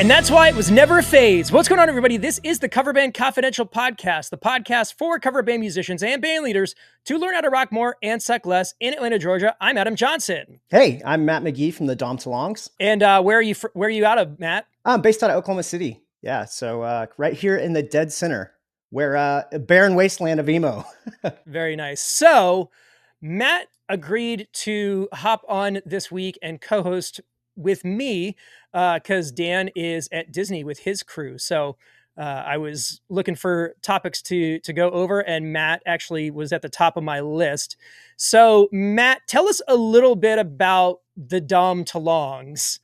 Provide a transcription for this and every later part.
And that's why it was never a phase. What's going on, everybody? This is the Coverbandconfidential podcast, the podcast for cover band musicians and band leaders to learn how to rock more and suck less in Atlanta, Georgia. I'm Adam Johnson. Hey, I'm Matt McGee from the Dom Telonges. And where are you out of, Matt? I'm based out of Oklahoma City. Yeah, so right here in the dead center, where a barren wasteland of emo. Very nice. So Matt agreed to hop on this week and co-host with me because Dan is at Disney with his crew. So I was looking for topics to go over, and Matt actually was at the top of my list. So Matt, tell us a little bit about the Dom Telonges.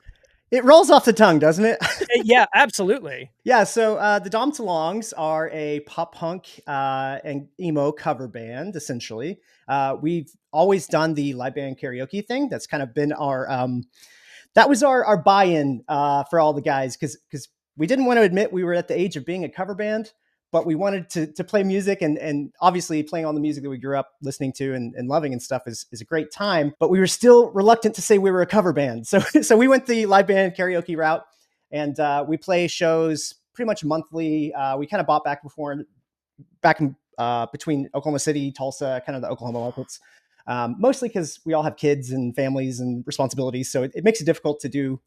It rolls off the tongue, doesn't it? Yeah, absolutely. Yeah, so the Dom Telonges are a pop punk and emo cover band, essentially. We've always done the live band karaoke thing. That's kind of been our that was our buy-in for all the guys, because we didn't want to admit we were at the age of being a cover band, but we wanted to play music, and obviously playing all the music that we grew up listening to and loving and stuff is a great time, but we were still reluctant to say we were a cover band. So we went the live band karaoke route, and we play shows pretty much monthly. We kind of bought back in between Oklahoma City, Tulsa, kind of the Oklahoma markets. Mostly because we all have kids and families and responsibilities. So it makes it difficult to do,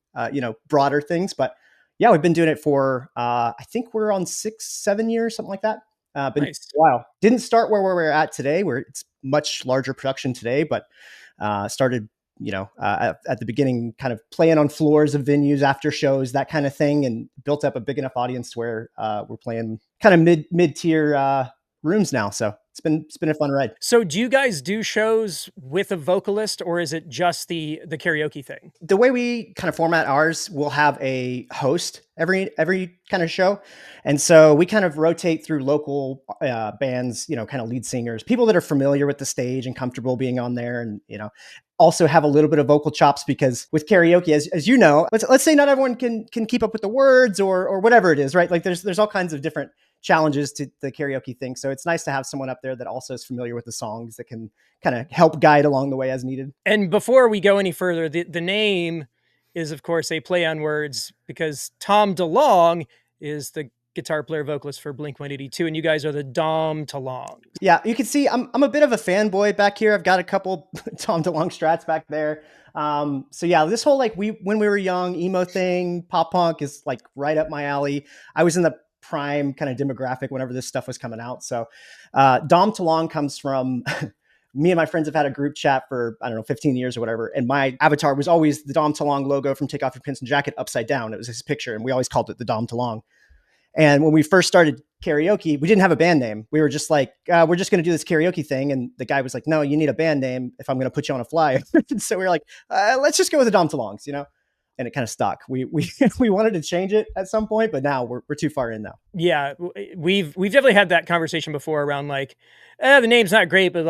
broader things. But yeah, we've been doing it for, I think we're on 6-7 years, something like that. Been Nice. a while. Didn't start where we're at today, where it's much larger production today, but started, at the beginning, kind of playing on floors of venues after shows, that kind of thing, and built up a big enough audience where we're playing kind of mid-tier rooms now. So it's been a fun ride. So do you guys do shows with a vocalist, or is it just the karaoke thing? The way we kind of format ours, we'll have a host every kind of show. And so we kind of rotate through local bands, kind of lead singers, people that are familiar with the stage and comfortable being on there, and, also have a little bit of vocal chops, because with karaoke, as you know, let's say not everyone can keep up with the words or whatever it is, right? Like there's all kinds of different challenges to the karaoke thing. So it's nice to have someone up there that also is familiar with the songs that can kind of help guide along the way as needed. And before we go any further, the name is, of course, a play on words, because Tom DeLonge is the guitar player vocalist for Blink-182, and you guys are the Dom Telonges. Yeah, you can see I'm a bit of a fanboy back here. I've got a couple Tom DeLonge strats back there. So yeah, this whole when we were young emo thing, pop punk is like right up my alley. I was in the prime kind of demographic whenever this stuff was coming out. So Dom Telonge comes from me and my friends have had a group chat for, I don't know, 15 years or whatever. And my avatar was always the Dom Telonge logo from Take Off Your Pants and Jacket upside down. It was his picture, and we always called it the Dom Telonge. And when we first started karaoke, we didn't have a band name. We were just like, we're just going to do this karaoke thing. And the guy was like, no, you need a band name if I'm going to put you on a flyer. So we were like, let's just go with the Dom Telonges, and it kind of stuck. We wanted to change it at some point, but now we're too far in now. Yeah, we've definitely had that conversation before around the name's not great, but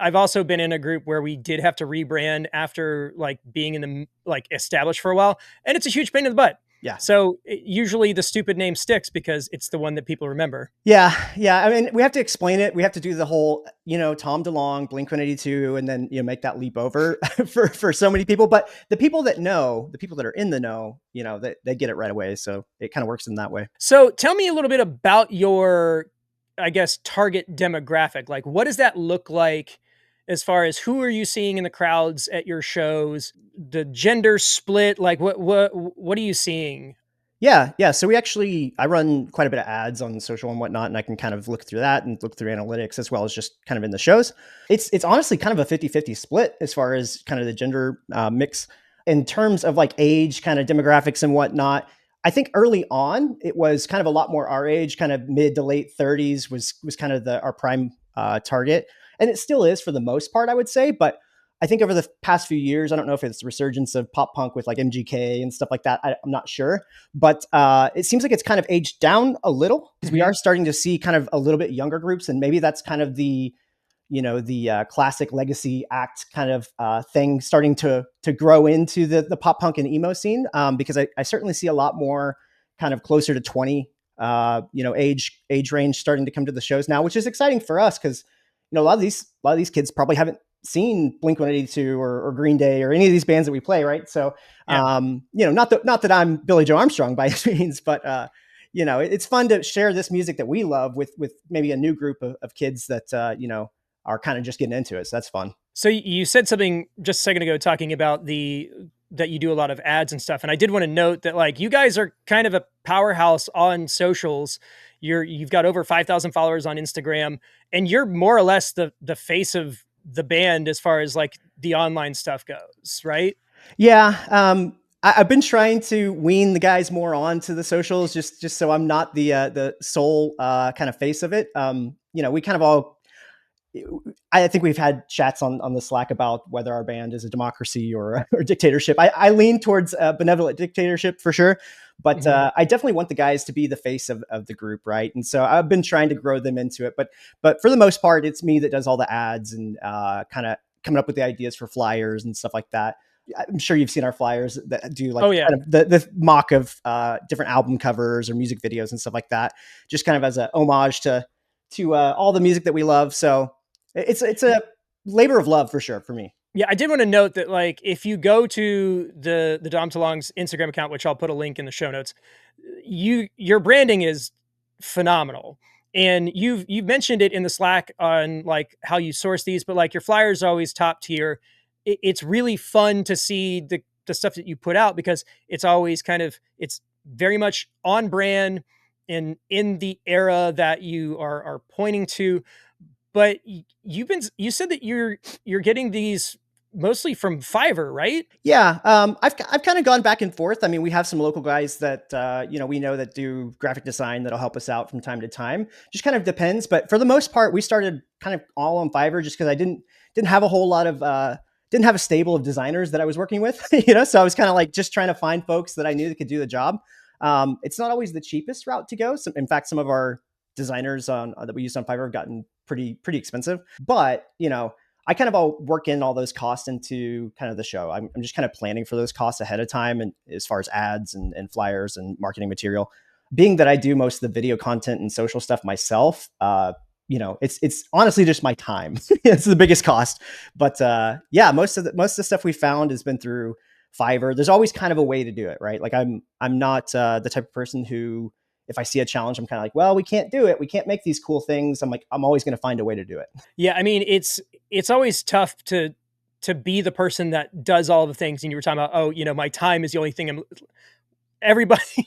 I've also been in a group where we did have to rebrand after being in the established for a while, and it's a huge pain in the butt. Yeah. So usually the stupid name sticks because it's the one that people remember. Yeah. I mean, we have to explain it. We have to do the whole, Tom DeLonge, Blink-182, and then, make that leap over for so many people. But the people that know, the people that are in the know, they get it right away. So it kind of works in that way. So tell me a little bit about your, I guess, target demographic. What does that look like as far as who are you seeing in the crowds at your shows? The gender split, what are you seeing? Yeah. So I run quite a bit of ads on social and whatnot, and I can kind of look through that and look through analytics as well as just kind of in the shows. It's honestly kind of a 50-50 split as far as kind of the gender mix in terms of age, kind of demographics and whatnot. I think early on, it was kind of a lot more our age, kind of mid to late 30s was kind of our prime target. And it still is for the most part, I would say. But I think over the past few years, I don't know if it's the resurgence of pop punk with MGK and stuff like that. I'm not sure. But it seems like it's kind of aged down a little, because we are starting to see kind of a little bit younger groups. And maybe that's kind of the classic legacy act kind of thing starting to grow into the pop punk and emo scene. Because I certainly see a lot more kind of closer to 20, age range starting to come to the shows now, which is exciting for us, because a lot of these kids probably haven't seen Blink-182 or Green Day or any of these bands that we play, right? So, Yeah. not that I'm Billy Joe Armstrong by any means, but it's fun to share this music that we love with maybe a new group of kids that are kind of just getting into it. So that's fun. So you said something just a second ago talking about that you do a lot of ads and stuff, and I did want to note that like you guys are kind of a powerhouse on socials. You've got over 5,000 followers on Instagram, and you're more or less the face of the band as far as like the online stuff goes, right? Yeah, I've been trying to wean the guys more onto the socials, just so I'm not the sole kind of face of it. We kind of all. I think we've had chats on the Slack about whether our band is a democracy or dictatorship. I lean towards benevolent dictatorship for sure, but I definitely want the guys to be the face of the group, right? And so I've been trying to grow them into it, but for the most part, it's me that does all the ads and kind of coming up with the ideas for flyers and stuff like that. I'm sure you've seen our flyers that do like Oh yeah. kind of the mock of different album covers or music videos and stuff like that, just kind of as a homage to all the music that we love. So it's a labor of love for sure for me. Yeah, I did want to note that like if you go to the Dom Telonges Instagram account, which I'll put a link in the show notes, your branding is phenomenal. And you've mentioned it in the Slack on like how you source these, but like your flyers are always top tier. It's really fun to see the stuff that you put out because it's always it's very much on brand and in the era that you are pointing to. But you said that you're getting these mostly from Fiverr, right? Yeah, I've kind of gone back and forth. I mean, we have some local guys that we know that do graphic design that'll help us out from time to time. Just kind of depends, but for the most part, we started kind of all on Fiverr just because I didn't have a whole lot of didn't have a stable of designers that I was working with, So I was kind of like just trying to find folks that I knew that could do the job. It's not always the cheapest route to go. So, in fact, some of our designers on that we used on Fiverr have gotten pretty expensive, but I kind of all work in all those costs into kind of the show. I'm just kind of planning for those costs ahead of time, and as far as ads and flyers and marketing material, being that I do most of the video content and social stuff myself, it's honestly just my time. It's the biggest cost. But yeah, most of the stuff we found has been through Fiverr. There's always kind of a way to do it, right? Like I'm not the type of person who, if I see a challenge, I'm kind of like, well, we can't do it. We can't make these cool things. I'm like, I'm always going to find a way to do it. Yeah, I mean, it's always tough to be the person that does all the things. And you were talking about, oh, my time is the only thing. Everybody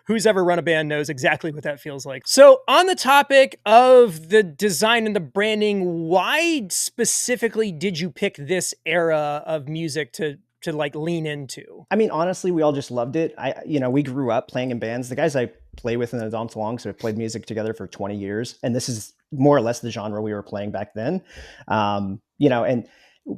who's ever run a band knows exactly what that feels like. So, on the topic of the design and the branding, why specifically did you pick this era of music to like lean into? I mean, honestly, we all just loved it. We grew up playing in bands. The guys I play with in the Dom Telonges have played music together for 20 years, and this is more or less the genre we were playing back then. And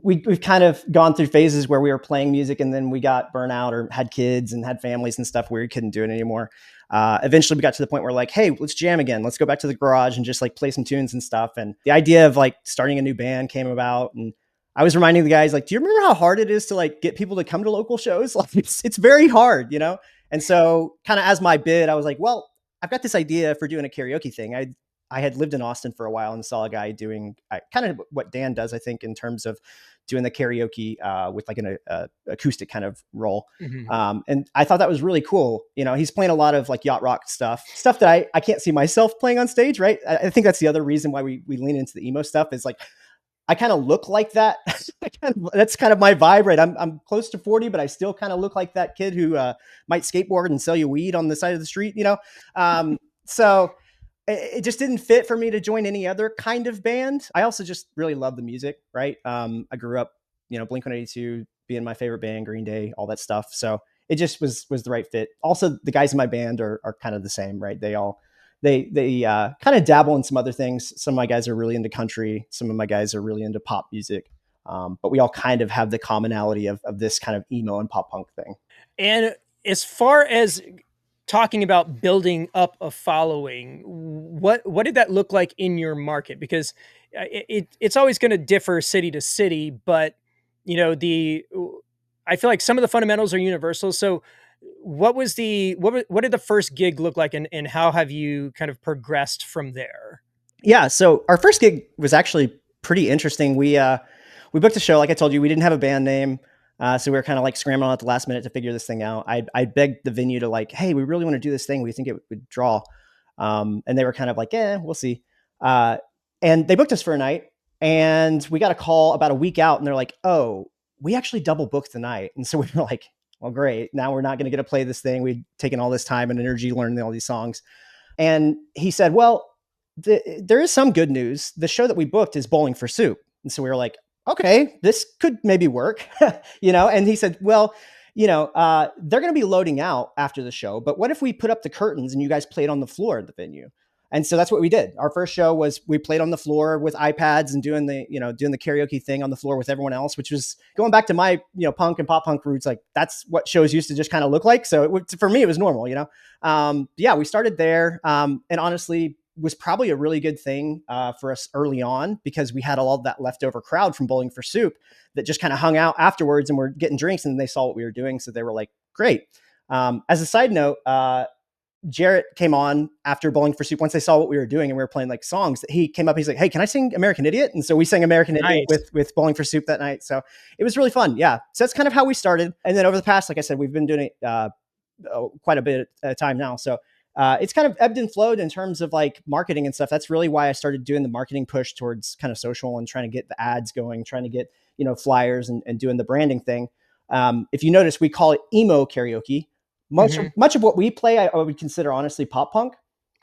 we've kind of gone through phases where we were playing music and then we got burnout or had kids and had families and stuff where we couldn't do it anymore. Eventually we got to the point where like, hey, let's jam again. Let's go back to the garage and just like play some tunes and stuff. And the idea of like starting a new band came about, and I was reminding the guys, like, do you remember how hard it is to like get people to come to local shows? Like it's very hard, And so kind of as my bid, I was like, well, I've got this idea for doing a karaoke thing. I had lived in Austin for a while and saw a guy doing kind of what Dan does, I think, in terms of doing the karaoke with like an acoustic kind of role. Mm-hmm. And I thought that was really cool. He's playing a lot of like yacht rock stuff that I can't see myself playing on stage, right? I think that's the other reason why we lean into the emo stuff is like, I kind of look like that. That's kind of my vibe, right? I'm close to 40, but I still kind of look like that kid who might skateboard and sell you weed on the side of the street, So it just didn't fit for me to join any other kind of band. I also just really love the music, right? I grew up, Blink-182 being my favorite band, Green Day, all that stuff. So it just was the right fit. Also, the guys in my band are kind of the same, right? They kind of dabble in some other things. Some of my guys are really into country. Some of my guys are really into pop music. But we all kind of have the commonality of this kind of emo and pop punk thing. And as far as talking about building up a following, what did that look like in your market? Because it's always going to differ city to city, but I feel like some of the fundamentals are universal. So what did the first gig look like, and how have you kind of progressed from there? Yeah, so our first gig was actually pretty interesting. we booked a show. Like I told you, we didn't have a band name. So we were kind of like scrambling at the last minute to figure this thing out. I begged the venue to like, hey, we really want to do this thing. We think it would draw. And they were kind of like, yeah, we'll see. And they booked us for a night. And we got a call about a week out. And they're like, oh, we actually double booked the night. And so we were like, well, great. Now we're not going to get to play this thing. We'd taken all this time and energy learning all these songs. And he said, well, there is some good news. The show that we booked is Bowling for Soup. And so we were like, okay, this could maybe work, and he said, well, they're going to be loading out after the show, but what if we put up the curtains and you guys played on the floor at the venue? And so that's what we did. Our first show was we played on the floor with iPads and doing the karaoke thing on the floor with everyone else, which was going back to my, punk and pop punk roots. Like that's what shows used to just kind of look like. So for me, it was normal, yeah, we started there. And honestly, was probably a really good thing for us early on because we had all of that leftover crowd from Bowling for Soup that just kind of hung out afterwards and were getting drinks and they saw what we were doing. So they were like, great. As a side note, Jarrett came on after Bowling for Soup. Once they saw what we were doing and we were playing like songs, he came up, he's like, hey, can I sing American Idiot? And so we sang American Idiot with Bowling for Soup that night. So it was really fun. Yeah. So that's kind of how we started. And then over the past, like I said, we've been doing it quite a bit at a time now. So it's kind of ebbed and flowed in terms of like marketing and stuff. That's really why I started doing the marketing push towards kind of social and trying to get the ads going, trying to get, flyers and doing the branding thing. If you notice, we call it emo karaoke. Much of what we play, I would consider honestly pop punk.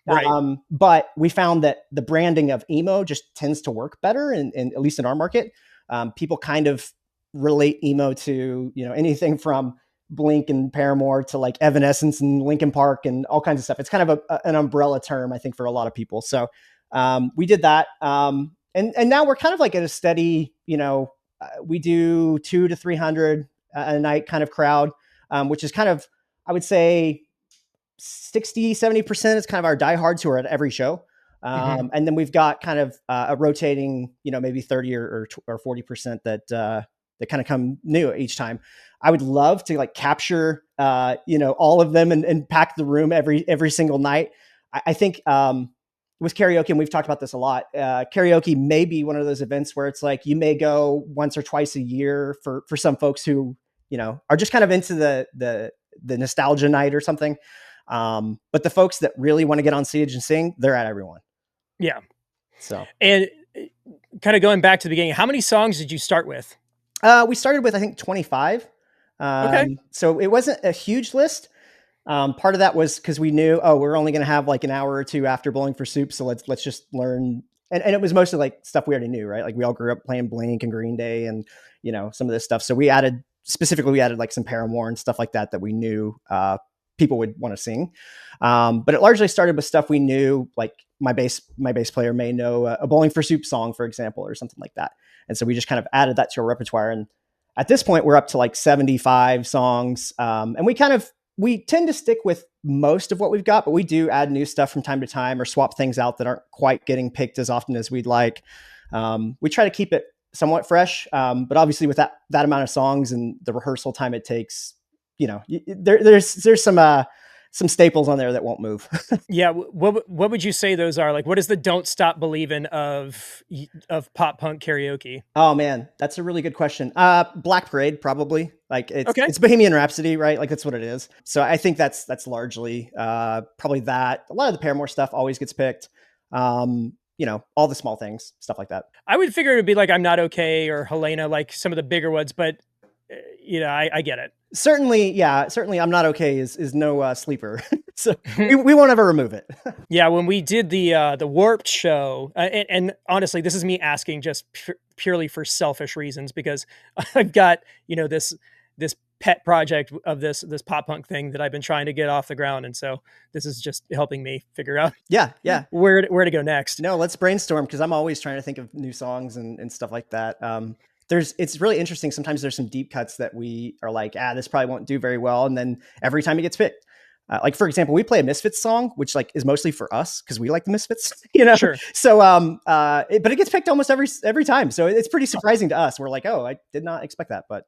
Right. But we found that the branding of emo just tends to work better, and at least in our market. People kind of relate emo to, anything from Blink and Paramore to like Evanescence and Linkin Park and all kinds of stuff. It's kind of an umbrella term, I think, for a lot of people. So we did that. And now we're kind of like at a steady, we do 200 to 300 a night kind of crowd, which is kind of, I would say 60-70% is kind of our diehards who are at every show. And then we've got kind of a rotating, maybe 30 or 40% that kind of come new each time. I would love to like capture, all of them and pack the room every single night. I think with karaoke, and we've talked about this a lot, karaoke may be one of those events where it's like you may go once or twice a year for some folks who, are just kind of into the nostalgia night or something. But the folks that really want to get on stage and sing, they're at everyone. Yeah. So, and kind of going back to the beginning, how many songs did you start with? We started with, I think, 25. Okay. So it wasn't a huge list. Part of that was because we knew, we're only going to have like an hour or two after Bowling for Soup. So let's just learn. And it was mostly like stuff we already knew, right? Like we all grew up playing Blink and Green Day and, some of this stuff. So we added like some Paramore and stuff like that we knew people would want to sing. But it largely started with stuff we knew, like my bass player may know a Bowling for Soup song, for example, or something like that. And so we just kind of added that to our repertoire. And at this point, we're up to like 75 songs. And we tend to stick with most of what we've got, but we do add new stuff from time to time or swap things out that aren't quite getting picked as often as we'd like. We try to keep it somewhat fresh. But obviously with that amount of songs and the rehearsal time it takes, there's some staples on there that won't move. Yeah. What would you say those are? Like, what is the Don't Stop Believin' of pop punk karaoke? Oh man, that's a really good question. Black Parade, probably. Like it's Bohemian Rhapsody, right? Like that's what it is. So I think that's largely probably that. A lot of the Paramore stuff always gets picked. All the small things, stuff like that. I would figure it would be like I'm Not Okay or Helena, like some of the bigger ones, but I get it. Certainly, I'm Not Okay is no sleeper. So we won't ever remove it. Yeah, when we did the Warped show, and honestly, this is me asking just purely for selfish reasons because I've got this pet project of this pop punk thing that I've been trying to get off the ground, and so this is just helping me figure out where to go next. No, let's brainstorm because I'm always trying to think of new songs and stuff like that. It's really interesting. Sometimes there's some deep cuts that we are like, this probably won't do very well. And then every time it gets picked, like for example, we play a Misfits song, which like is mostly for us because we like the Misfits, Sure. So, but it gets picked almost every time. So it's pretty surprising to us. We're like, I did not expect that, but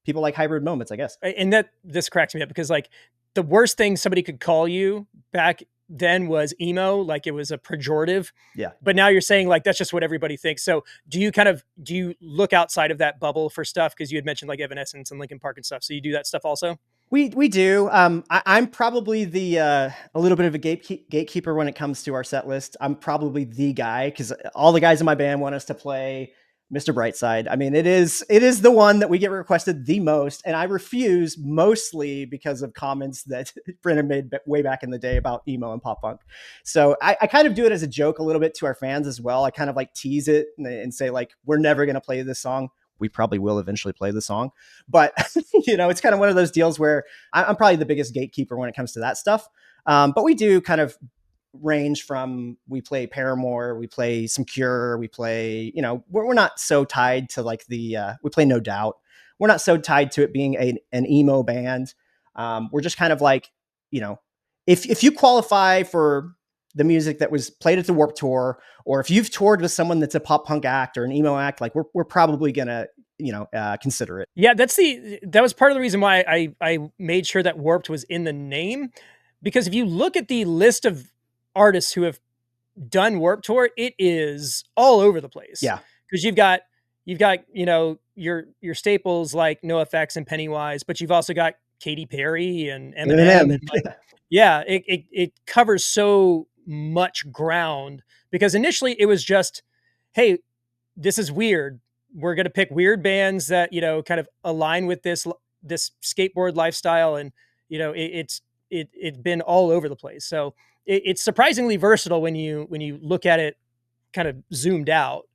people like Hybrid Moments, I guess. And this cracks me up because like the worst thing somebody could call you back then was emo, like it was a pejorative. Yeah. But now you're saying like that's just what everybody thinks. So do you look outside of that bubble for stuff? Because you had mentioned like Evanescence and Linkin Park and stuff. So you do that stuff also? We do. I'm probably the a little bit of a gatekeeper when it comes to our set list. I'm probably the guy because all the guys in my band want us to play Mr. Brightside. I mean, it is the one that we get requested the most, and I refuse mostly because of comments that Brennan made way back in the day about emo and pop punk. So I kind of do it as a joke a little bit to our fans as well. I kind of like tease it and say like, we're never going to play this song. We probably will eventually play the song, but it's kind of one of those deals where I'm probably the biggest gatekeeper when it comes to that stuff. But we do kind of range from, we play Paramore, we play some Cure, we play, we're not so tied to like we play No Doubt. We're not so tied to it being an emo band. We're just kind of like, if you qualify for the music that was played at the Warped Tour, or if you've toured with someone that's a pop punk act or an emo act, like we're probably gonna, consider it. Yeah, that was part of the reason why I made sure that Warped was in the name, because if you look at the list of artists who have done Warped Tour, it is all over the place. Yeah, because you've got your staples like NoFX and Pennywise, but you've also got Katy Perry and Eminem, and like, yeah, it covers so much ground, because initially it was just, hey, this is weird. We're going to pick weird bands that, kind of align with this skateboard lifestyle. And, it's been all over the place. So it's surprisingly versatile when you look at it kind of zoomed out.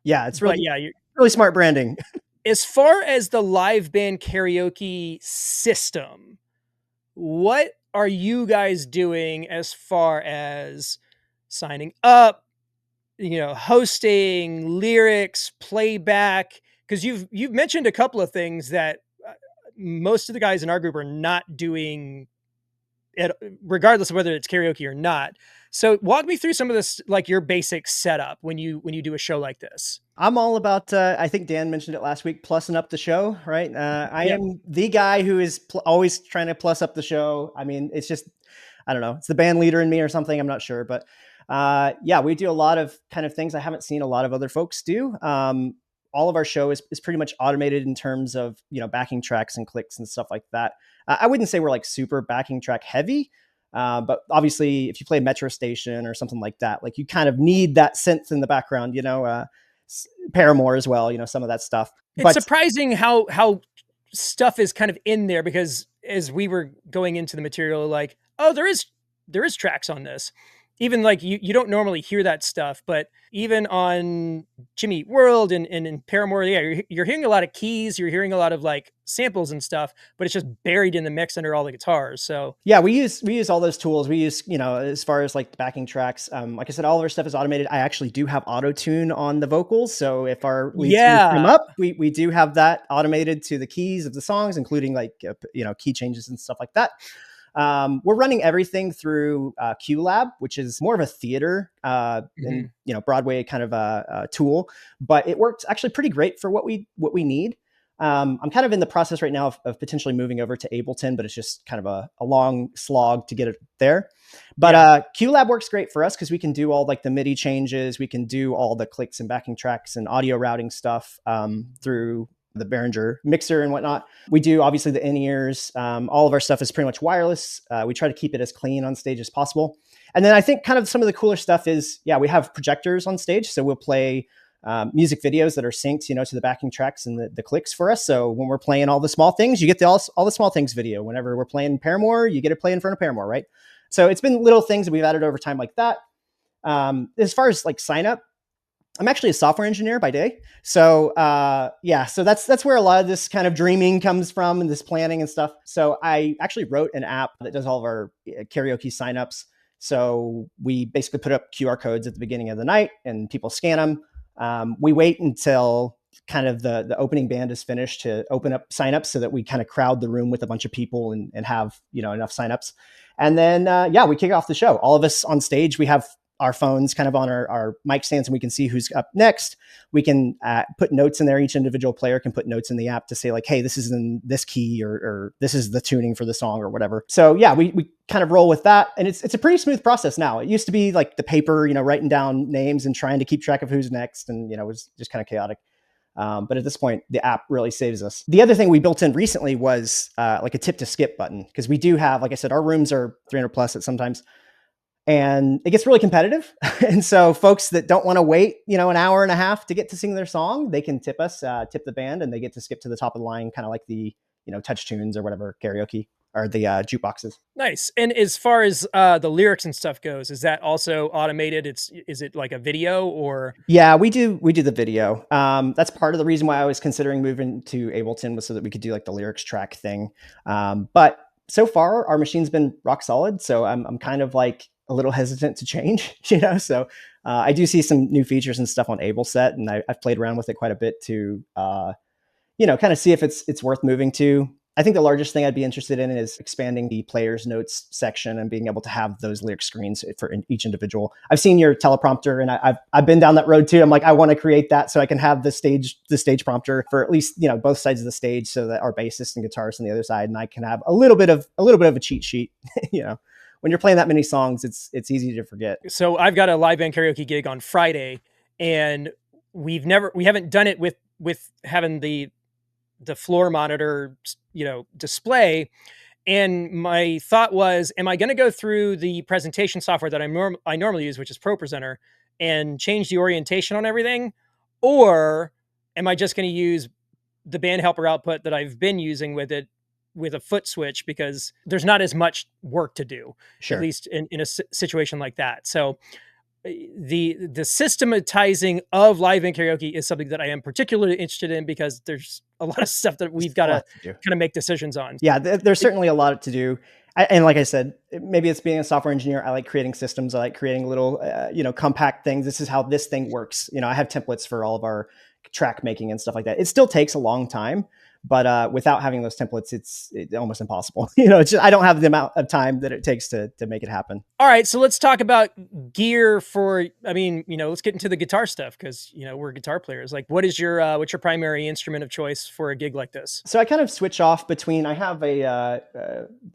Yeah. It's really, you're really smart branding. As far as the live band karaoke system, what are you guys doing as far as signing up, hosting, lyrics, playback? Because you've mentioned a couple of things that most of the guys in our group are not doing, regardless of whether it's karaoke or not. So walk me through some of this, like your basic setup when you do a show like this. I'm all about, I think Dan mentioned it last week, plussing up the show, right? I am the guy who is always trying to plus up the show. I mean, it's just, I don't know, it's the band leader in me or something. I'm not sure. But we do a lot of kind of things I haven't seen a lot of other folks do. All of our show is pretty much automated in terms of, backing tracks and clicks and stuff like that. I wouldn't say we're like super backing track heavy. But obviously if you play Metro Station or something like that, like you kind of need that synth in the background, Paramore as well, some of that stuff. It's surprising how stuff is kind of in there, because as we were going into the material, like, oh, there is tracks on this. Even like you don't normally hear that stuff, but even on Jimmy Eat World and in Paramore, yeah, you're hearing a lot of keys, you're hearing a lot of like samples and stuff, but it's just buried in the mix under all the guitars. So yeah, we use all those tools. We use, as far as like the backing tracks, like I said, all of our stuff is automated. I actually do have auto tune on the vocals, so if our lead come up, we do have that automated to the keys of the songs, including like key changes and stuff like that. We're running everything through QLab, which is more of a theater and Broadway kind of a tool, but it works actually pretty great for what we need. I'm kind of in the process right now of potentially moving over to Ableton, but it's just kind of a long slog to get it there. But QLab works great for us because we can do all like the MIDI changes, we can do all the clicks and backing tracks and audio routing stuff through the Behringer mixer and whatnot. We do obviously the in-ears. All of our stuff is pretty much wireless. We try to keep it as clean on stage as possible. And then I think kind of some of the cooler stuff is, we have projectors on stage. So we'll play music videos that are synced, to the backing tracks and the clicks for us. So when we're playing All the Small Things, you get all the Small Things video. Whenever we're playing Paramore, you get to play in front of Paramore, right? So it's been little things that we've added over time like that. As far as like sign up, I'm actually a software engineer by day. So so that's where a lot of this kind of dreaming comes from and this planning and stuff. So I actually wrote an app that does all of our karaoke signups. So we basically put up QR codes at the beginning of the night and people scan them. We wait until kind of the opening band is finished to open up signups so that we kind of crowd the room with a bunch of people and have, enough signups. And then, we kick off the show. All of us on stage, we have our phones kind of on our mic stands and we can see who's up next. We can put notes in there. Each individual player can put notes in the app to say like, hey, this is in this key, or this is the tuning for the song or whatever. So yeah, we kind of roll with that. And it's a pretty smooth process now. It used to be like the paper, writing down names and trying to keep track of who's next. And, it was just kind of chaotic. But at this point, the app really saves us. The other thing we built in recently was like a tip to skip button, because we do have, like I said, our rooms are 300 plus at sometimes, and it gets really competitive. And so folks that don't want to wait, an hour and a half to get to sing their song, they can tip us, tip the band, and they get to skip to the top of the line, kind of like the, touch tunes or whatever, karaoke or the jukeboxes. Nice. And as far as the lyrics and stuff goes, is that also automated? Is it like a video or? Yeah, we do the video. That's part of the reason why I was considering moving to Ableton, was so that we could do like the lyrics track thing. But so far our machine's been rock solid. So I'm kind of like a little hesitant to change, So I do see some new features and stuff on AbleSet, and I've played around with it quite a bit to, kind of see if it's worth moving to. I think the largest thing I'd be interested in is expanding the player's notes section and being able to have those lyric screens for each individual. I've seen your teleprompter, and I've been down that road too. I'm like, I want to create that so I can have the stage prompter for at least, both sides of the stage, so that our bassist and guitarist on the other side, and I can have a little bit of a cheat sheet. When you're playing that many songs, it's easy to forget. So I've got a live band karaoke gig on Friday, and we haven't done it with having the floor monitor, display. And my thought was, am I going to go through the presentation software that I normally use, which is ProPresenter, and change the orientation on everything? Or am I just going to use the band helper output that I've been using with it, with a foot switch, because there's not as much work to do, Sure. at least in a situation like that. So the systematizing of live band karaoke is something that I am particularly interested in, because there's a lot of stuff that we've got to kind of make decisions on. Yeah, there's certainly a lot to do. And like I said, maybe it's being a software engineer. I like creating systems. I like creating little, compact things. This is how this thing works. I have templates for all of our track making and stuff like that. It still takes a long time, but without having those templates, it's almost impossible. It's just, I don't have the amount of time that it takes to make it happen. All right, so let's talk about gear for. Let's get into the guitar stuff, because we're guitar players. Like, what's your primary instrument of choice for a gig like this? So I kind of switch off between. I have a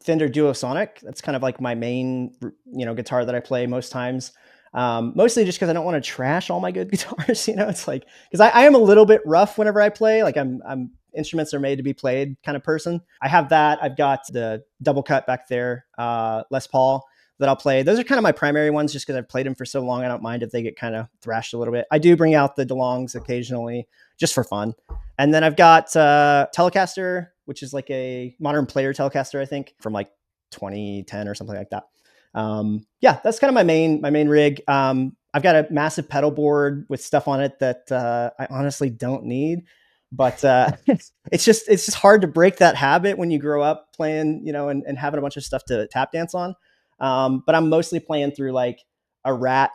Fender Duosonic. That's kind of like my main, guitar that I play most times. Mostly just because I don't want to trash all my good guitars. It's like, because I am a little bit rough whenever I play. Like I'm instruments are made to be played kind of person. I have that. I've got the double cut back there, Les Paul, that I'll play. Those are kind of my primary ones, just because I've played them for so long. I don't mind if they get kind of thrashed a little bit. I do bring out the DeLonges occasionally, just for fun. And then I've got Telecaster, which is like a modern player Telecaster, I think, from like 2010 or something like that. Yeah, that's kind of my main rig. I've got a massive pedal board with stuff on it that I honestly don't need, but it's just hard to break that habit when you grow up playing, and having a bunch of stuff to tap dance on. But I'm mostly playing through like a Rat,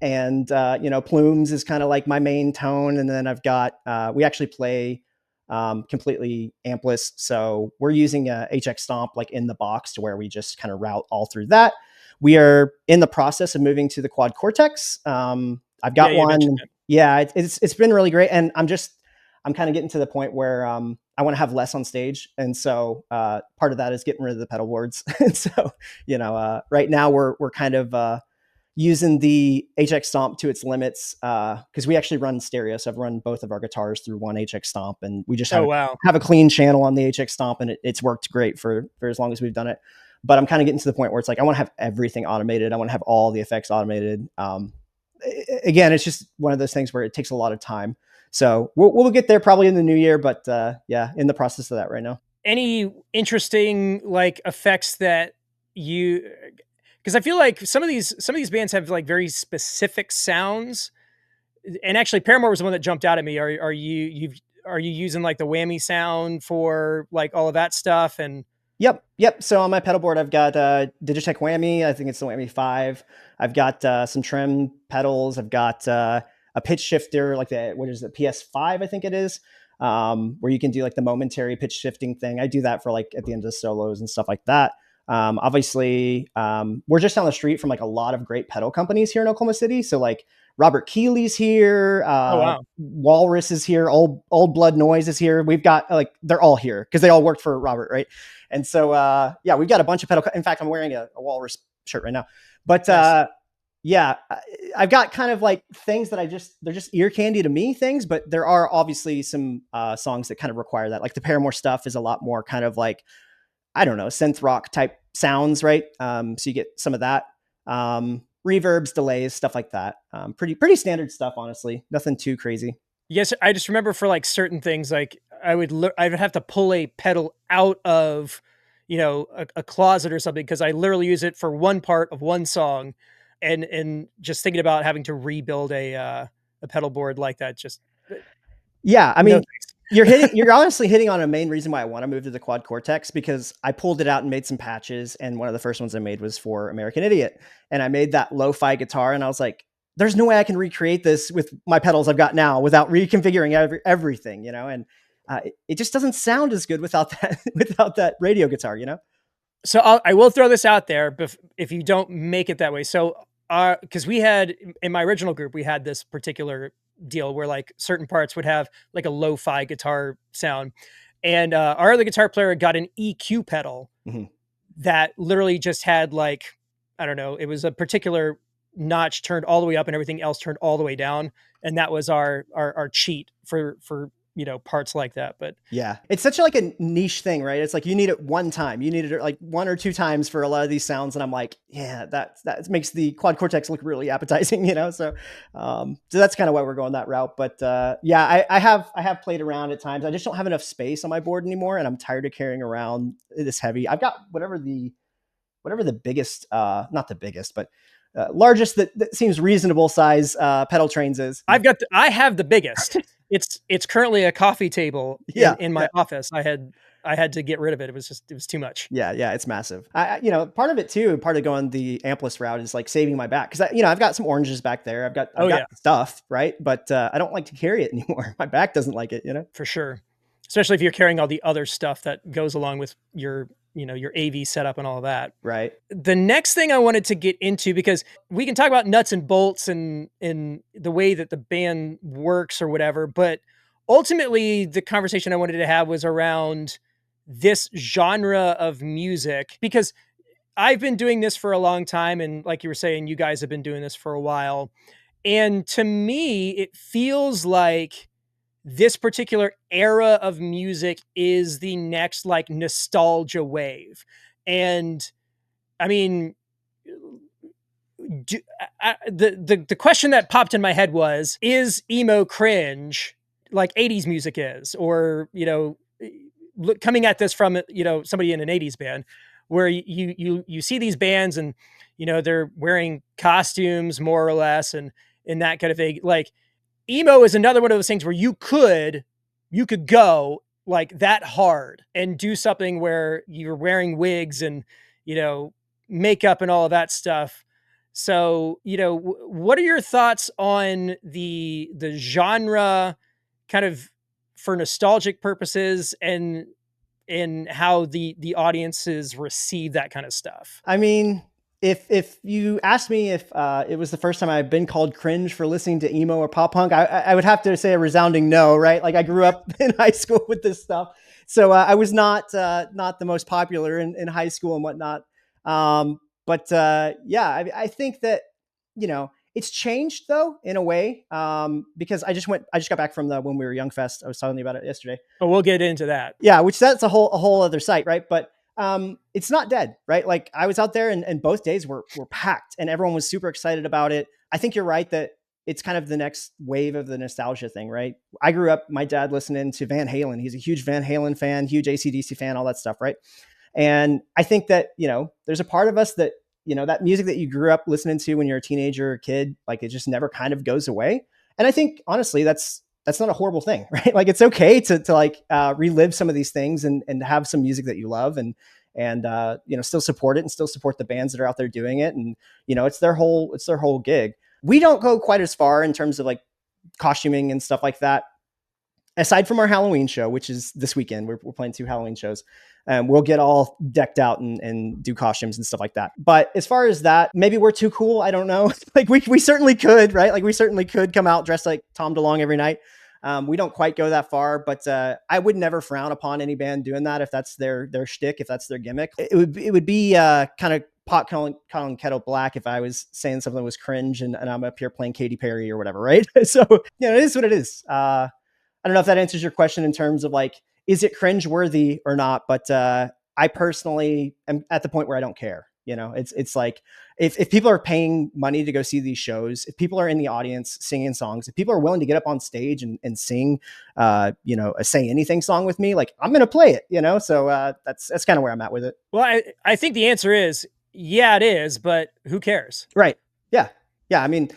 and Plumes is kind of like my main tone. And then I've got we actually play completely ampless, so we're using a HX Stomp like in the box, to where we just kind of route all through that. We are in the process of moving to the Quad Cortex. I've got one. Yeah, it's been really great, and I'm kind of getting to the point where I want to have less on stage, and so part of that is getting rid of the pedal boards. And so right now we're kind of using the HX Stomp to its limits, because we actually run stereo. So I've run both of our guitars through one HX Stomp, and we just have a clean channel on the HX Stomp, and it's worked great for as long as we've done it. But I'm kind of getting to the point where it's like, I want to have everything automated. I want to have all the effects automated. Again, it's just one of those things where it takes a lot of time. So we'll get there probably in the new year, but yeah, in the process of that right now. Any interesting like effects that because I feel like some of these bands have like very specific sounds, and actually Paramore was the one that jumped out at me. Are you using like the whammy sound for like all of that stuff? And Yep. So on my pedal board, I've got Digitech Whammy. I think it's the Whammy 5. I've got some trim pedals. I've got a pitch shifter, like the PS5, I think it is, where you can do like the momentary pitch shifting thing. I do that for like at the end of the solos and stuff like that. Obviously, we're just down the street from like a lot of great pedal companies here in Oklahoma City. So like Robert Keeley's here, Oh wow. Walrus is here, Old Blood Noise is here. We've got like they're all here because they all worked for Robert, right? And so yeah, we've got a bunch of pedal. In fact, I'm wearing a Walrus shirt right now. But Nice. yeah, I've got kind of like things that they're just ear candy to me things, but there are obviously some songs that kind of require that. Like the Paramore stuff is a lot more kind of like, I don't know, synth rock type sounds, right? So you get some of that. Reverbs, delays, stuff like that. Pretty standard stuff, honestly. Nothing too crazy. Yes, I just remember for like certain things, like I would have to pull a pedal out of, a closet or something because I literally use it for one part of one song, and just thinking about having to rebuild a pedal board like that, just Yeah, I no mean, thanks. you're honestly hitting on a main reason why I want to move to the quad Cortex, because I pulled it out and made some patches, and one of the first ones I made was for American Idiot, and I made that lo-fi guitar, and I was like, there's no way I can recreate this with my pedals I've got now without reconfiguring everything, and it just doesn't sound as good without that without that radio guitar, So I will throw this out there, if you don't make it that way. So, because we had in my original group, we had this particular deal where like certain parts would have like a lo-fi guitar sound, and our other guitar player got an EQ pedal Mm-hmm. that literally just had like, I don't know, it was a particular notch turned all the way up and everything else turned all the way down, and that was our cheat for parts like that. But Yeah, it's such like a niche thing, right? It's like you need it one time. You need it like one or two times for a lot of these sounds, and I'm like, yeah, that makes the quad Cortex look really appetizing, So that's kind of why we're going that route. But yeah, I have played around at times. I just don't have enough space on my board anymore, and I'm tired of carrying around this heavy. I've got whatever the biggest, not the biggest, but largest that seems reasonable size pedal trains is. I have the biggest. It's currently a coffee table Yeah, in my office. I had to get rid of it. It was too much. Yeah, it's massive. Part of it too, part of going the ampless route is like saving my back, because I've got some oranges back there. I've got Yeah, stuff, right? But I don't like to carry it anymore. My back doesn't like it. for sure. Especially if you're carrying all the other stuff that goes along with your AV setup and all of that. Right. The next thing I wanted to get into, because we can talk about nuts and bolts and the way that the band works or whatever, but ultimately the conversation I wanted to have was around this genre of music, because I've been doing this for a long time, and like you were saying, you guys have been doing this for a while. And to me, it feels like this particular era of music is the next like nostalgia wave. And I mean, the question that popped in my head was, is emo cringe like 80s music is? Or, coming at this from, somebody in an 80s band, where you see these bands and, they're wearing costumes more or less, and that kind of thing. Like, emo is another one of those things where you could go like that hard and do something where you're wearing wigs and, makeup and all of that stuff. So, what are your thoughts on the genre kind of for nostalgic purposes, and how the audiences receive that kind of stuff? I mean, if you asked me if it was the first time I've been called cringe for listening to emo or pop punk, I would have to say a resounding no, right? Like I grew up in high school with this stuff, so I was not the most popular in high school and whatnot. But yeah, I think that it's changed though in a way, because I just got back from the When We Were Young Fest. I was telling you about it yesterday. But we'll get into that. Yeah, which that's a whole other site, right? But it's not dead, right? Like I was out there and both days were packed and everyone was super excited about it. I think you're right that it's kind of the next wave of the nostalgia thing, right? I grew up, my dad listening to Van Halen. He's a huge Van Halen fan, huge AC/DC fan, all that stuff, right? And I think that, there's a part of us that, that music that you grew up listening to when you're a teenager or kid, like it just never kind of goes away. And I think honestly, that's not a horrible thing, right? Like it's okay to like relive some of these things and have some music that you love and still support it and still support the bands that are out there doing it. And, it's their whole gig. We don't go quite as far in terms of like costuming and stuff like that. aside from our Halloween show, which is this weekend, we're playing 2 Halloween shows. We'll get all decked out and do costumes and stuff like that. But as far as that, maybe we're too cool. I don't know. Like we certainly could, right? Like we certainly could come out dressed like Tom DeLonge every night. We don't quite go that far, but I would never frown upon any band doing that if that's their shtick, if that's their gimmick. It would be kind of pot calling kettle black if I was saying something was cringe and I'm up here playing Katy Perry or whatever, right? So it is what it is. I don't know if that answers your question in terms of like, is it cringe worthy or not? But I personally am at the point where I don't care. It's like if people are paying money to go see these shows, if people are in the audience singing songs, if people are willing to get up on stage and sing, a Say Anything song with me, like I'm going to play it, so that's kind of where I'm at with it. Well, I think the answer is, yeah, it is, but who cares? Right. Yeah. Yeah. I mean,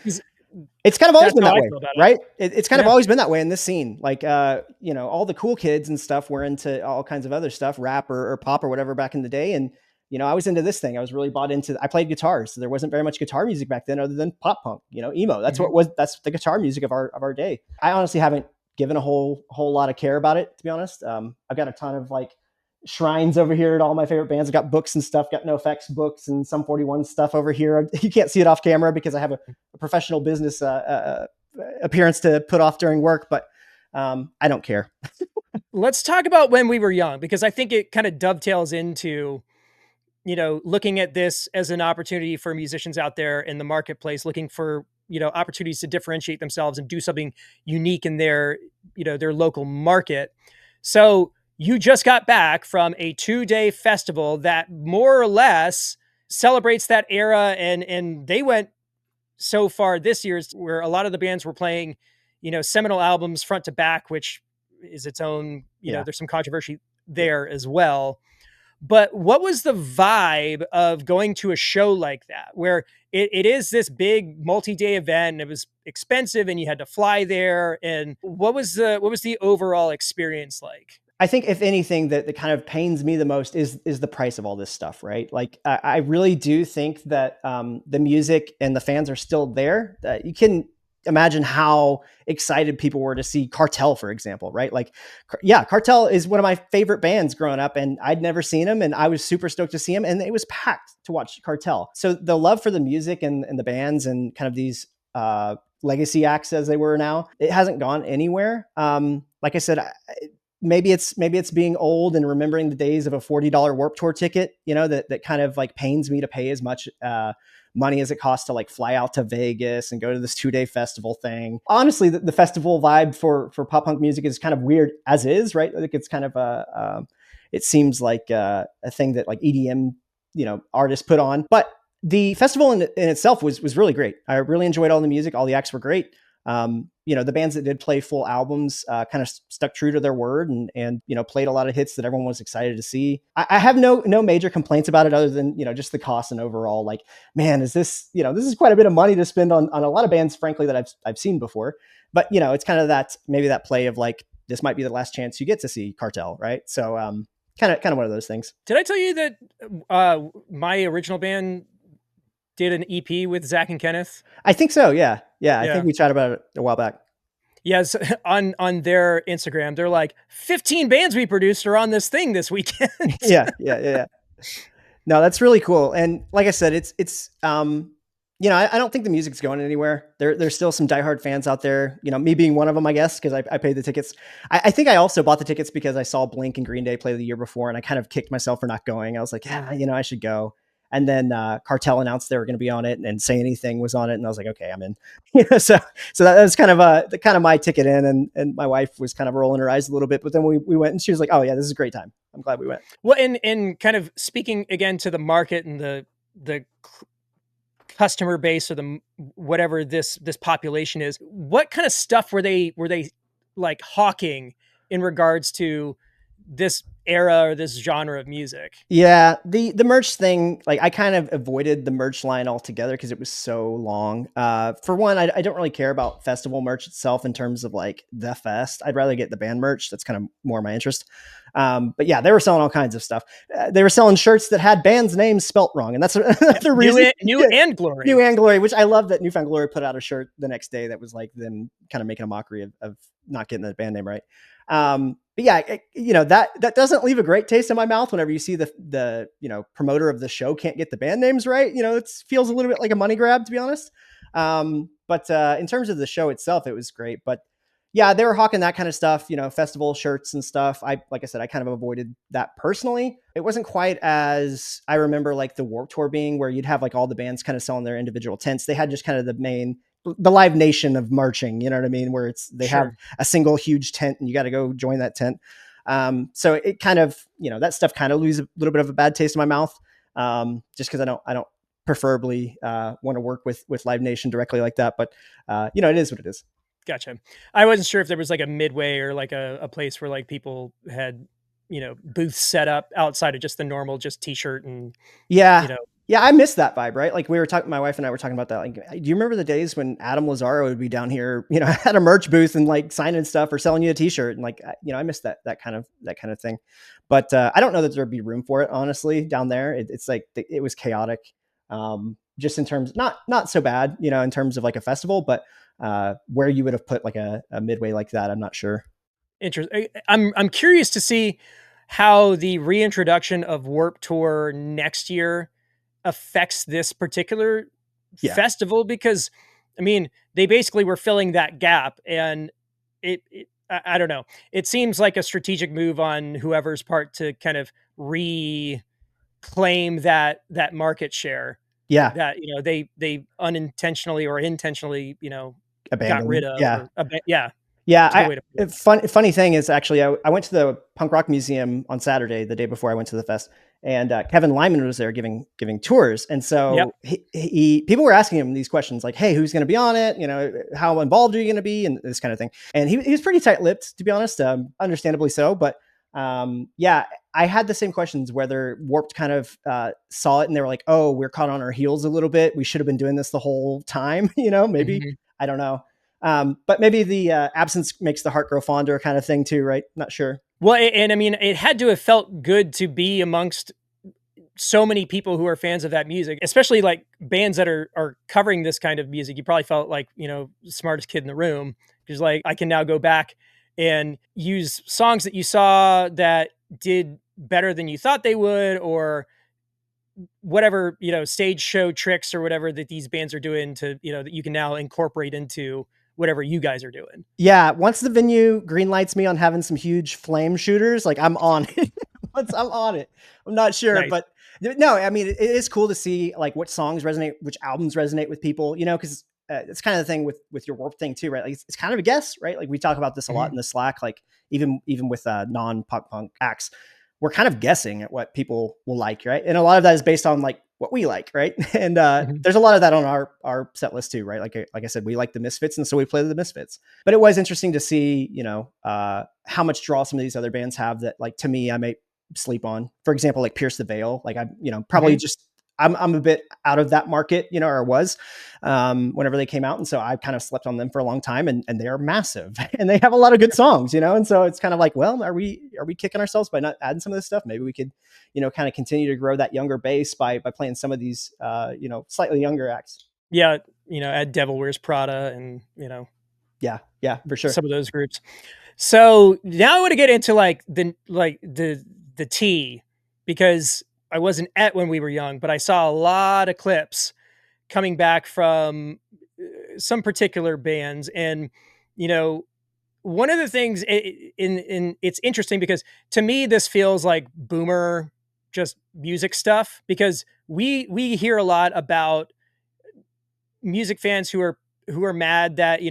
it's kind of always been that way, right? It's kind of always been that way in this scene. Like, all the cool kids and stuff were into all kinds of other stuff, rap or pop or whatever back in the day. And, I was into this thing. I was really bought into, I played guitar. So there wasn't very much guitar music back then other than pop punk, emo. That's that's the guitar music of our day. I honestly haven't given a whole lot of care about it, to be honest. I've got a ton of like shrines over here at all my favorite bands. I've got books and stuff, got NoFX books and Sum 41 stuff over here. You can't see it off camera because I have a professional business appearance to put off during work, but I don't care. Let's talk about when we were young, because I think it kind of dovetails into, looking at this as an opportunity for musicians out there in the marketplace, looking for, opportunities to differentiate themselves and do something unique in their local market. So you just got back from a 2-day festival that more or less celebrates that era. And they went so far this year's where a lot of the bands were playing, seminal albums front to back, which is its own, there's some controversy there as well. But what was the vibe of going to a show like that, where it is this big multi-day event and it was expensive and you had to fly there? And what was the overall experience like? I think if anything that kind of pains me the most is the price of all this stuff, right? Like I really do think that the music and the fans are still there. You can imagine how excited people were to see Cartel, for example, right? Like, yeah, Cartel is one of my favorite bands growing up and I'd never seen them and I was super stoked to see them and it was packed to watch Cartel. So the love for the music and the bands and kind of these legacy acts as they were now, it hasn't gone anywhere. Like I said, maybe it's being old and remembering the days of a $40 Warped Tour ticket, that kind of like pains me to pay as much money as it costs to like fly out to Vegas and go to this 2-day festival thing. Honestly, the festival vibe for pop punk music is kind of weird as is, right? Like it's kind of it seems like a thing that like EDM, artists put on. But the festival in itself was really great. I really enjoyed all the music. All the acts were great. The bands that did play full albums kind of stuck true to their word and played a lot of hits that everyone was excited to see. I have no major complaints about it other than, just the cost and overall, like, man, is this, this is quite a bit of money to spend on a lot of bands, frankly, that I've seen before. But, it's kind of maybe that play of like, this might be the last chance you get to see Cartel, right? So kind of one of those things. Did I tell you that my original band did an EP with Zach and Kenneth? I think so. Yeah. I think we chatted about it a while back. Yes. On their Instagram, they're like 15 bands we produced are on this thing this weekend. Yeah. No, that's really cool. And like I said, it's I don't think the music's going anywhere. There's still some diehard fans out there, me being one of them, I guess, because I paid the tickets. I think I also bought the tickets because I saw Blink and Green Day play the year before and I kind of kicked myself for not going. I was like, yeah, I should go. And then Cartel announced they were going to be on it, and Say Anything was on it, and I was like, okay, I'm in. So that was kind of my ticket in, and my wife was kind of rolling her eyes a little bit, but then we went, and she was like, oh yeah, this is a great time. I'm glad we went. Well, and kind of speaking again to the market and the customer base or the whatever this population is, what kind of stuff were they like hawking in regards to this era or this genre of music? Yeah, the merch thing, like I kind of avoided the merch line altogether because it was so long. For one, I don't really care about festival merch itself in terms of like the fest. I'd rather get the band merch. That's kind of more my interest. But yeah, they were selling all kinds of stuff. They were selling shirts that had bands' names spelt wrong, and that's the reason. New and Glory, New and Glory, which I love that New Found Glory put out a shirt the next day that was like them kind of making a mockery of not getting the band name right. But yeah, that doesn't leave a great taste in my mouth whenever you see the promoter of the show can't get the band names right. It feels a little bit like a money grab, to be honest. But in terms of the show itself, it was great. But yeah, they were hawking that kind of stuff, festival shirts and stuff. Like I said, I kind of avoided that personally. It wasn't quite as I remember like the Warped Tour being, where you'd have like all the bands kind of selling their individual tents. They had just kind of the Live Nation of marching, you know what I mean? Where they have Sure. a single huge tent and you got to go join that tent. So it kind of, that stuff kind of leaves a little bit of a bad taste in my mouth. Just because I don't preferably want to work with Live Nation directly like that. But it is what it is. Gotcha. I wasn't sure if there was like a midway or like a place where like people had, booths set up outside of just the normal, just t-shirt and, you Yeah. know, Yeah, I miss that vibe, right? Like we were talking, my wife and I were talking about that. Like, do you remember the days when Adam Lazaro would be down here, at a merch booth and like signing stuff or selling you a T-shirt, and like, I miss that kind of thing. But I don't know that there'd be room for it, honestly, down there. It's like it was chaotic, just in terms, not so bad, in terms of like a festival, but where you would have put like a midway like that, I'm not sure. interesting. I'm curious to see how the reintroduction of Warp Tour next year affects this particular Yeah, festival, because I mean, they basically were filling that gap, and I don't know. It seems like a strategic move on whoever's part to kind of reclaim that market share yeah, that, they unintentionally or intentionally, got rid abandoned. of, Yeah, or yeah, yeah. it's a good way to put it. Funny thing is, actually, I went to the punk rock museum on Saturday, the day before I went to the fest, and Kevin Lyman was there giving tours, and Yep. so people were asking him these questions like, "Hey, who's going to be on it? How involved are you going to be?" and this kind of thing. And he was pretty tight-lipped, to be honest, understandably so. But yeah, I had the same questions, whether Warped kind of saw it and they were like, "Oh, we're caught on our heels a little bit. We should have been doing this the whole time." Maybe, Mhm. I don't know. But maybe the absence makes the heart grow fonder kind of thing too, right? Not sure. Well, and I mean, it had to have felt good to be amongst so many people who are fans of that music, especially like bands that are covering this kind of music. You probably felt like, smartest kid in the room, because like I can now go back and use songs that you saw that did better than you thought they would, or whatever, stage show tricks or whatever that these bands are doing to, that you can now incorporate into whatever you guys are doing. Yeah, once the venue green lights me on having some huge flame shooters, like I'm on it. Once I'm on it, I'm not sure, Nice. but no, I mean, it is cool to see like what songs resonate, which albums resonate with people, because it's kind of the thing with your Warp thing too, right? Like it's kind of a guess, right? Like we talk about this a lot Mhm. in the Slack, like even with non pop punk acts, we're kind of guessing at what people will like, right? And a lot of that is based on like what we like, right? And Mhm. there's a lot of that on our set list too, right? Like I said, we like the Misfits, and so we play the Misfits. But it was interesting to see, how much draw some of these other bands have that, like, to me, I may sleep on. For example, like Pierce the Veil. Like I'm, probably Mhm. just I'm a bit out of that market, or was whenever they came out, and so I kind of slept on them for a long time, and they are massive, and they have a lot of good songs, and so it's kind of like, well, are we kicking ourselves by not adding some of this stuff? Maybe we could, kind of continue to grow that younger base by playing some of these, slightly younger acts. Yeah, add Devil Wears Prada and, Yeah, yeah, for sure. some of those groups. So now I want to get into like the tea, because I wasn't at when we were young, but I saw a lot of clips coming back from some particular bands, and you know one of the things in it's interesting because to me this feels like boomer just music stuff, because we hear a lot about music fans who are mad that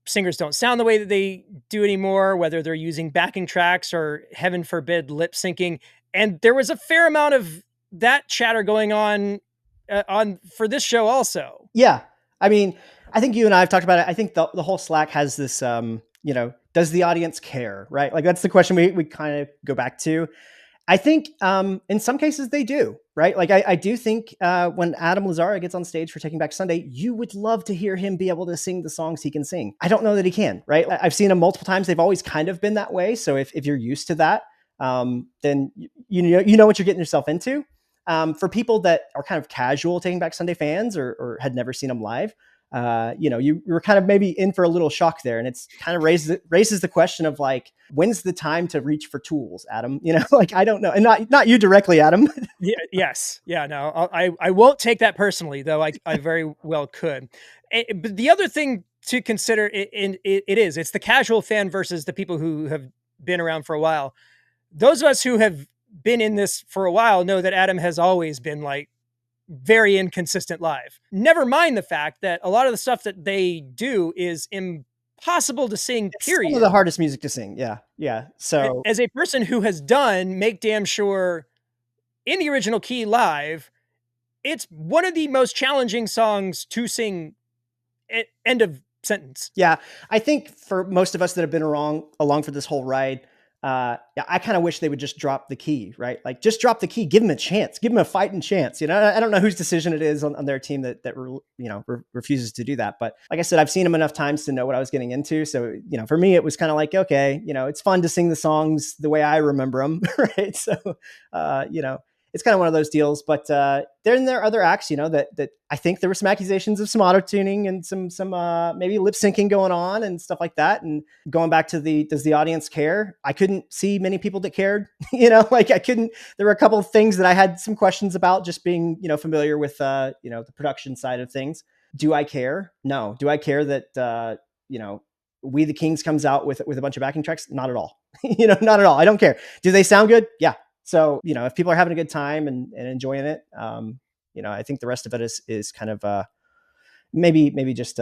singers don't sound the way that they do anymore, whether they're using backing tracks or heaven forbid lip syncing. And there was a fair amount of that chatter going on for this show also. Yeah. I mean, I think you and I have talked about it. I think the whole Slack has this, does the audience care, right? Like that's the question we kind of go back to. I think in some cases they do, right? Like I do think when Adam Lazara gets on stage for Taking Back Sunday, you would love to hear him be able to sing the songs he can sing. I don't know that he can, right? I've seen him multiple times. They've always kind of been that way. So if you're used to that, then you know what you're getting yourself into. For people that are kind of casual Taking Back Sunday fans, or had never seen him live, you were kind of maybe in for a little shock there, and it's kind of raises the question of like, when's the time to reach for tools, Adam? Like, I don't know, and not you directly, Adam. Yeah, yes. Yeah, no, I won't take that personally, though I very well could. But the other thing to consider, it's the casual fan versus the people who have been around for a while. Those of us who have been in this for a while know that Adam has always been like very inconsistent live. Never mind the fact that a lot of the stuff that they do is impossible to sing, It's some of period. the hardest music to sing. Yeah. So As a person who has done Make Damn Sure in the original key live, it's one of the most challenging songs to sing. End of sentence. yeah, I think for most of us that have been along for this whole ride, yeah, I kind of wish they would just drop the key, right? Like, just drop the key, give them a chance, give them a fighting chance. I don't know whose decision it is on their team that refuses to do that. But like I said, I've seen them enough times to know what I was getting into. So for me, it was kind of like, okay, it's fun to sing the songs the way I remember them, right? So, it's kind of one of those deals. But there are other acts, that I think there were some accusations of some auto tuning and some maybe lip syncing going on and stuff like that. And going back to does the audience care? I couldn't see many people that cared. Like, I couldn't. There were a couple of things that I had some questions about, just being familiar with the production side of things. Do I care? No. Do I care that We the Kings comes out with a bunch of backing tracks? Not at all. Not at all. I don't care. Do they sound good? Yeah. So, if people are having a good time and enjoying it, I think the rest of it is kind of maybe just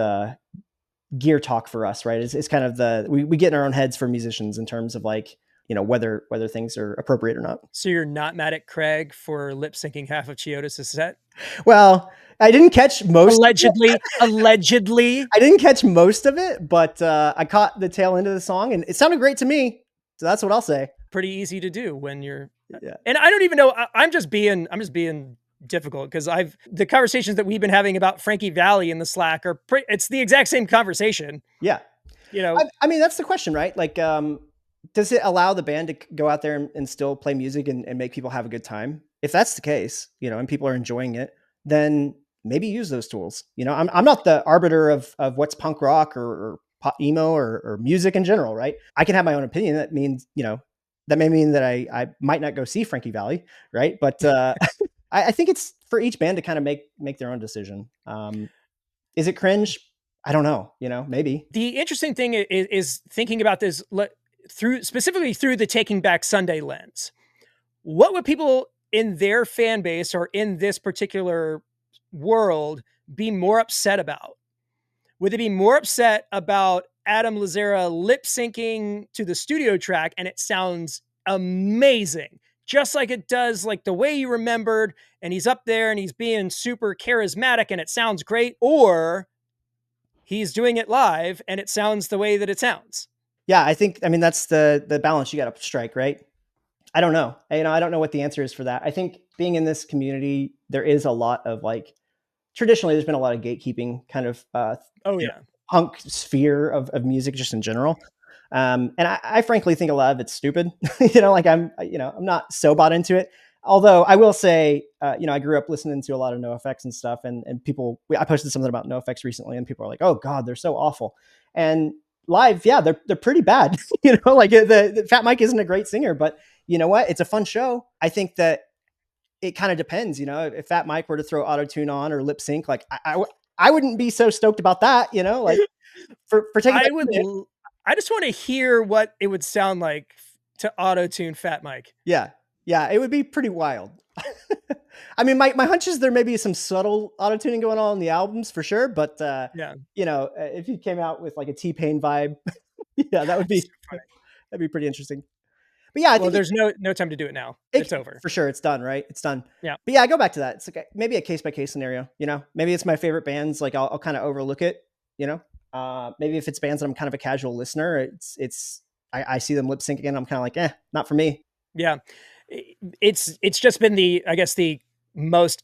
gear talk for us, right? It's kind of we get in our own heads for musicians in terms of like, whether things are appropriate or not. So you're not mad at Craig for lip syncing half of Chiodos' set? Well, I didn't catch most. Allegedly. I didn't catch most of it, but I caught the tail end of the song, and it sounded great to me. So that's what I'll say. Pretty easy to do when you're. Yeah. And I don't even know. I'm just being difficult because the conversations that we've been having about Frankie Valli in the Slack it's the exact same conversation. Yeah. I mean, that's the question, right? Like, does it allow the band to go out there and still play music and make people have a good time? If that's the case, and people are enjoying it, then maybe use those tools. I'm not the arbiter of what's punk rock or pop emo or music in general, right? I can have my own opinion. That means, that may mean that I might not go see Frankie Valli, right? But I think it's for each band to kind of make their own decision. Is it cringe? I don't know. Maybe. The interesting thing is thinking about this specifically through the Taking Back Sunday lens. What would people in their fan base or in this particular world be more upset about? Would they be more upset about Adam Lazzara lip syncing to the studio track and it sounds amazing, just like it does, like the way you remembered, and he's up there and he's being super charismatic and it sounds great, or he's doing it live and it sounds the way that it sounds? Yeah, I mean, that's the balance you got to strike, right? I don't know. I don't know what the answer is for that. I think being in this community, there is a lot of like, traditionally, there's been a lot of gatekeeping kind of punk sphere of music just in general. And I frankly think a lot of it's stupid. Like I'm not so bought into it. Although I will say, I grew up listening to a lot of NoFX and stuff, and I posted something about NoFX recently, and people are like, "Oh God, they're so awful." And live, yeah, they're pretty bad. Like the Fat Mike isn't a great singer, but you know what? It's a fun show. I think that it kind of depends. If Fat Mike were to throw auto tune on or lip sync, like I wouldn't be so stoked about that. Like for taking. I just want to hear what it would sound like to auto tune Fat Mike. Yeah, it would be pretty wild. I mean, my hunch is there may be some subtle auto tuning going on in the albums for sure, but if you came out with like a T-Pain vibe, yeah, that'd be pretty interesting. But yeah, I think there's no time to do it now. It's over for sure. It's done, right? It's done. Yeah. But yeah, I go back to that. It's like maybe a case by case scenario. Maybe it's my favorite bands. Like I'll kind of overlook it. Maybe if it's bands that I'm kind of a casual listener, I see them lip sync again. I'm kind of like, not for me. Yeah, it's just been the most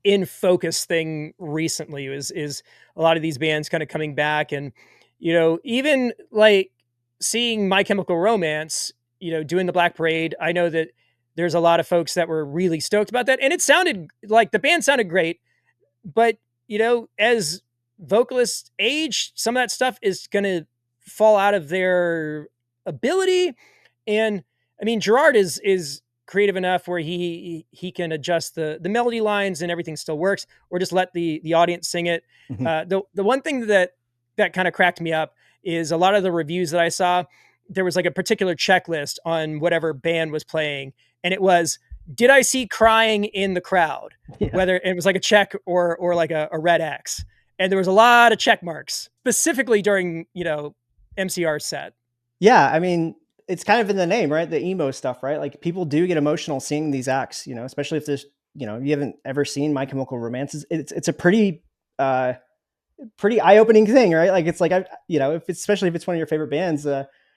in focus thing recently is a lot of these bands kind of coming back, and even like seeing My Chemical Romance, doing the Black Parade. I know that there's a lot of folks that were really stoked about that, and it sounded like the band sounded great, but as vocalists age, some of that stuff is going to fall out of their ability. And I mean, Gerard is creative enough where he can adjust the melody lines and everything still works, or just let the audience sing it. Mhm. The one thing that kind of cracked me up is a lot of the reviews that I saw. There was like a particular checklist on whatever band was playing, and it was, did I see crying in the crowd? Yeah. Whether it was like a check or like a red X. And there was a lot of check marks, specifically during, MCR's set. Yeah, I mean, it's kind of in the name, right? The emo stuff, right? Like people do get emotional seeing these acts, especially if there's, you haven't ever seen My Chemical Romance. It's a pretty eye-opening thing, right? Like it's like especially if it's one of your favorite bands,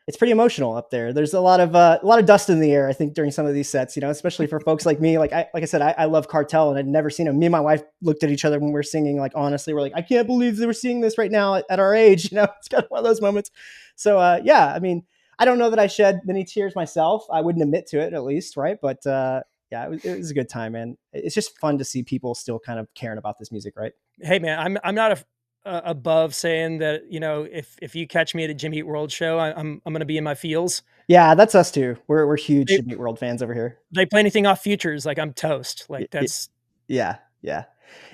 it's pretty emotional up there. There's a lot of dust in the air, I think, during some of these sets, especially for folks like me. Like I said, I love Cartel, and I'd never seen them. Me and my wife looked at each other when we were singing. Like honestly, we're like, I can't believe they were seeing this right now at our age. It's kind of one of those moments. So yeah, I mean, I don't know that I shed many tears myself. I wouldn't admit to it, at least, right? But yeah, it was a good time, man. It's just fun to see people still kind of caring about this music, right? Hey man, I'm not above saying that, if you catch me at a Jimmy Eat World show, I'm going to be in my feels. Yeah, that's us too. We're huge They, Jimmy Eat World fans over here. they play anything off Futures, like I'm toast. Like that's Yeah, yeah.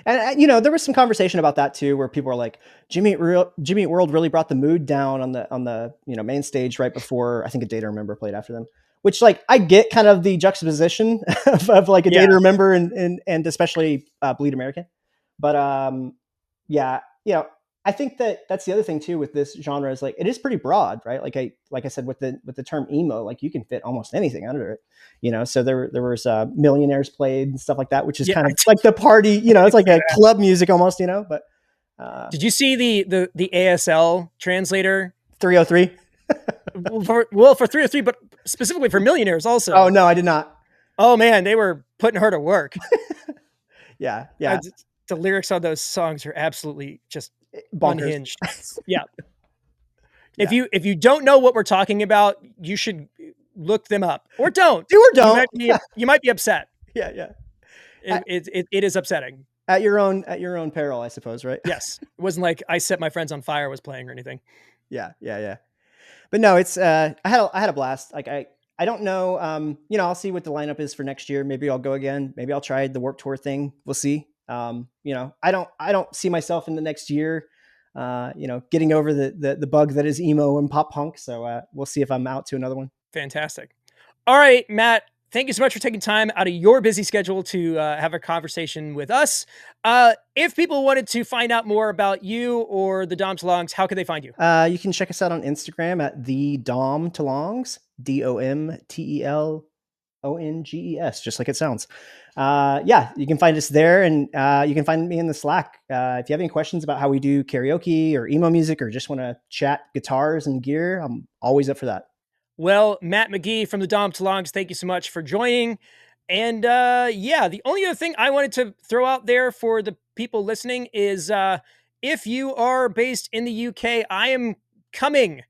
And there was some conversation about that too, where people were like, Jimmy Eat World really brought the mood down on the main stage right before, I think, A Day to Remember played after them. Which, like, I get kind of the juxtaposition of like A Day to Remember and especially Bleed American, but yeah, I think that's the other thing too with this genre is like it is pretty broad, right? Like I said with the term emo, like you can fit almost anything under it, So there was Millionaires played and stuff like that, which is kind of like the party, it's like a club music almost, But did you see the ASL translator 303? for 303, but specifically for Millionaires also. Oh no, I did not. Oh man, they were putting her to work. Yeah. The lyrics on those songs are absolutely just bonkers. Unhinged. Yeah. If you don't know what we're talking about, you should look them up, or don't. Do or don't. You might be upset. Yeah. It is upsetting. At your own peril, I suppose, right? Yes. It wasn't like I Set My Friends on Fire was playing or anything. Yeah. But no, it's I had a blast. Like I don't know. I'll see what the lineup is for next year. Maybe I'll go again. Maybe I'll try the Warped Tour thing. We'll see. I don't see myself in the next year, getting over the bug that is emo and pop punk. So we'll see if I'm out to another one. Fantastic. All right, Matt, thank you so much for taking time out of your busy schedule to have a conversation with us. If people wanted to find out more about you or the Dom Telonges, how can they find you? You can check us out on Instagram at the Dom Telonges, DOMTELONGES, just like it sounds. Yeah, you can find us there, and you can find me in the Slack. If you have any questions about how we do karaoke or emo music, or just want to chat guitars and gear, I'm always up for that. Well, Matt McGee from the Dom Telonges, thank you so much for joining. And the only other thing I wanted to throw out there for the people listening is if you are based in the UK, I am coming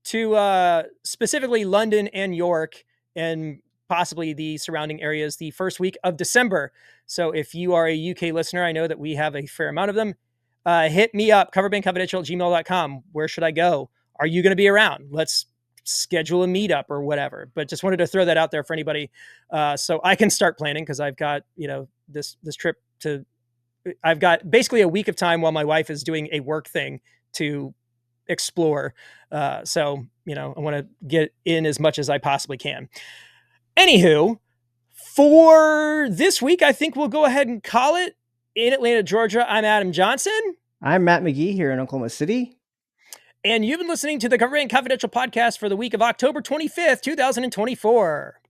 to specifically London and York and possibly the surrounding areas the first week of December. So if you are a UK listener, I know that we have a fair amount of them. Hit me up, coverbandconfidential@gmail.com. Where should I go? Are you going to be around? Let's schedule a meetup or whatever. But just wanted to throw that out there for anybody, so I can start planning, because I've got this trip to. I've got basically a week of time while my wife is doing a work thing to explore. So I want to get in as much as I possibly can. Anywho, for this week, I think we'll go ahead and call it. In Atlanta, Georgia, I'm Adam Johnson. I'm Matt McGee here in Oklahoma City. And you've been listening to the Coverband Confidential podcast for the week of October 25th, 2024.